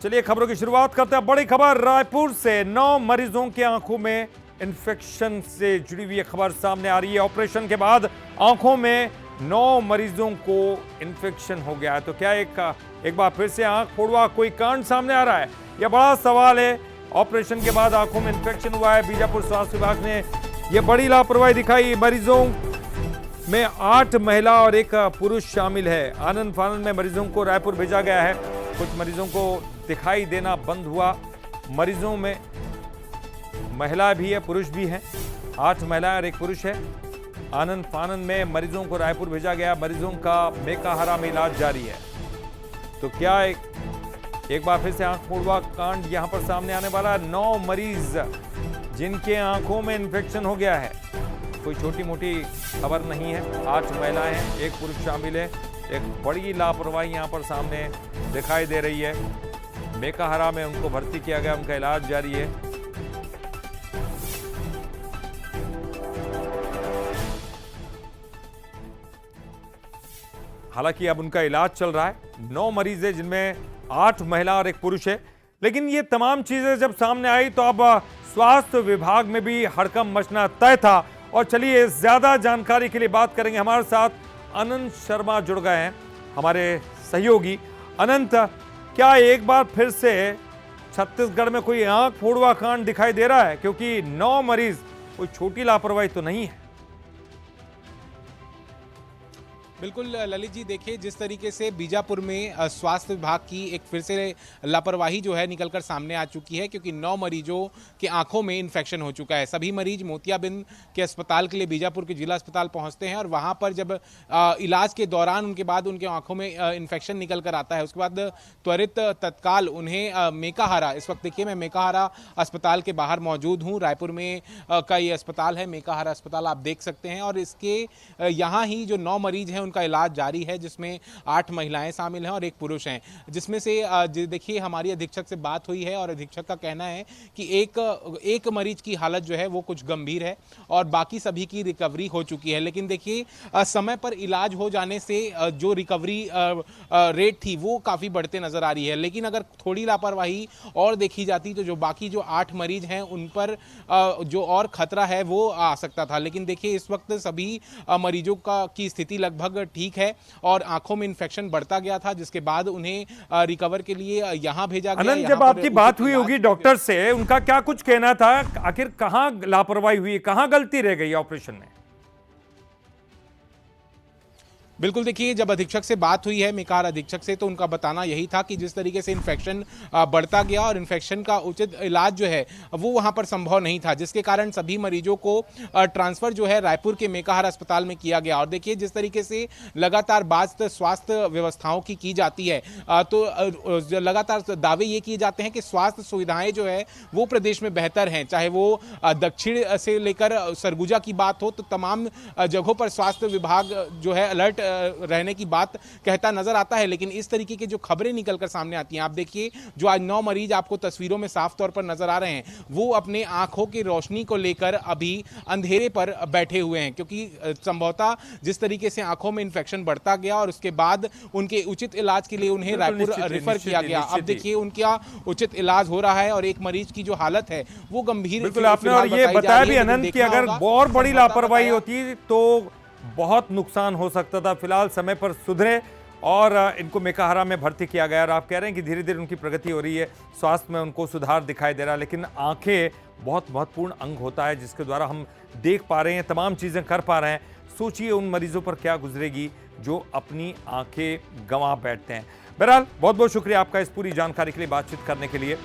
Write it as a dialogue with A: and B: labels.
A: चलिए खबरों की शुरुआत करते हैं। बड़ी खबर रायपुर से 9 मरीजों की आंखों में इन्फेक्शन से जुड़ी हुई खबर सामने आ रही है। ऑपरेशन के बाद आंखों में 9 मरीजों को इन्फेक्शन हो गया है। तो क्या एक बार फिर से आंख फोड़वा कोई कांड सामने आ रहा है? यह बड़ा सवाल है। ऑपरेशन के बाद आंखों में इन्फेक्शन हुआ है। बीजापुर स्वास्थ्य विभाग ने यह बड़ी लापरवाही दिखाई। मरीजों में 8 महिला और 1 पुरुष शामिल है। आनन फानन में मरीजों को रायपुर भेजा गया है। कुछ मरीजों को दिखाई देना बंद हुआ। मरीजों में महिला भी है, पुरुष भी हैं। 8 महिलाएं और 1 पुरुष है। आनन फानन में मरीजों को रायपुर भेजा गया। मरीजों का मेकाहारा में इलाज जारी है। तो क्या एक बार फिर से आंख फोड़वा कांड यहां पर सामने आने वाला है। 9 मरीज जिनके आंखों में इन्फेक्शन हो गया है। कोई छोटी मोटी खबर नहीं है। 8 महिलाएं हैं, 1 पुरुष शामिल है। एक बड़ी लापरवाही यहां पर सामने दिखाई दे रही है। मेकाहारा में उनको भर्ती किया गया, उनका इलाज जारी है। हालांकि अब उनका इलाज चल रहा है। 9 मरीज है जिनमें 8 महिला और 1 पुरुष है। लेकिन ये तमाम चीजें जब सामने आई तो अब स्वास्थ्य विभाग में भी हड़कंप मचना तय था। और चलिए ज्यादा जानकारी के लिए बात करेंगे। हमारे साथ अनंत शर्मा जुड़ गए हैं, हमारे सहयोगी। अनंत, क्या एक बार फिर से छत्तीसगढ़ में कोई आंख फोड़वा कांड दिखाई दे रहा है? क्योंकि 9 मरीज कोई छोटी लापरवाही तो नहीं है।
B: बिल्कुल ललित जी, देखिए जिस तरीके से बीजापुर में स्वास्थ्य विभाग की एक फिर से लापरवाही जो है निकलकर सामने आ चुकी है, क्योंकि 9 मरीजों के आंखों में इन्फेक्शन हो चुका है। सभी मरीज मोतियाबिंद के अस्पताल के लिए बीजापुर के जिला अस्पताल पहुंचते हैं और वहां पर जब इलाज के दौरान उनके बाद उनके आंखों में इन्फेक्शन निकल कर आता है। उसके बाद त्वरित तत्काल उन्हें मेकाहारा, इस वक्त देखिए मैं मेकाहारा अस्पताल के बाहर मौजूद हूँ। रायपुर में का ये अस्पताल है, मेकाहारा अस्पताल आप देख सकते हैं। और इसके यहाँ ही जो 9 मरीज हैं उनका इलाज जारी है, जिसमें 8 महिलाएं शामिल हैं और 1 पुरुष हैं। जिसमें से देखिए हमारी अधीक्षक से बात हुई है और अधीक्षक का कहना है कि एक मरीज की हालत जो है वो कुछ गंभीर है और बाकी सभी की रिकवरी हो चुकी है। लेकिन देखिए समय पर इलाज हो जाने से जो रिकवरी रेट थी वो काफ़ी बढ़ते नजर आ रही है। लेकिन अगर थोड़ी लापरवाही और देखी जाती तो जो बाकी जो 8 मरीज हैं उन पर जो और खतरा है वो आ सकता था। लेकिन देखिए इस वक्त सभी मरीजों की स्थिति लगभग ठीक है और आंखों में इन्फेक्शन बढ़ता गया था, जिसके बाद उन्हें रिकवर के लिए यहां भेजा गया।
A: अनंत, जब आपकी बात हुई होगी डॉक्टर से, उनका क्या कुछ कहना था? आखिर कहां लापरवाही हुई, कहां गलती रह गई ऑपरेशन में?
B: बिल्कुल, देखिए जब अधीक्षक से बात हुई है, मेकाहारा अधीक्षक से, तो उनका बताना यही था कि जिस तरीके से इन्फेक्शन बढ़ता गया और इन्फेक्शन का उचित इलाज जो है वो वहां पर संभव नहीं था, जिसके कारण सभी मरीजों को ट्रांसफर जो है रायपुर के मेकाहारा अस्पताल में किया गया। और देखिए जिस तरीके से लगातार बात स्वास्थ्य व्यवस्थाओं की जाती है तो लगातार दावे ये किए जाते हैं कि स्वास्थ्य सुविधाएं जो है वो प्रदेश में बेहतर हैं। चाहे वो दक्षिण से लेकर सरगुजा की बात हो, तो तमाम जगहों पर स्वास्थ्य विभाग जो है अलर्ट रहने की बात कहता नजर आता है। लेकिन इस तरीके की जो खबरें निकलकर सामने आती हैं, आप देखिए जो आज 9 मरीज आपको तस्वीरों में साफ तौर पर नजर आ रहे हैं, वो अपने आंखों की रोशनी को लेकर अभी अंधेरे पर बैठे हुए हैं। क्योंकि संभवतः जिस तरीके से आंखों में इन्फेक्शन बढ़ता गया और उसके बाद उनके उचित इलाज के लिए उन्हें रायपुर रेफर किया गया। अब देखिए उनका उचित इलाज हो रहा है और एक मरीज की जो हालत है वो गंभीर।
A: बिल्कुल, आपने और ये बताया भी अनंत कि अगर और बड़ी लापरवाही होती तो बहुत नुकसान हो सकता था। फिलहाल समय पर सुधरे और इनको मेकाहारा में भर्ती किया गया। और आप कह रहे हैं कि धीरे धीरे उनकी प्रगति हो रही है, स्वास्थ्य में उनको सुधार दिखाई दे रहा है। लेकिन आंखें बहुत महत्वपूर्ण अंग होता है जिसके द्वारा हम देख पा रहे हैं, तमाम चीज़ें कर पा रहे हैं। सोचिए उन मरीजों पर क्या गुजरेगी जो अपनी आंखें गंवा बैठते हैं। बहरहाल बहुत बहुत शुक्रिया आपका इस पूरी जानकारी के लिए, बातचीत करने के लिए।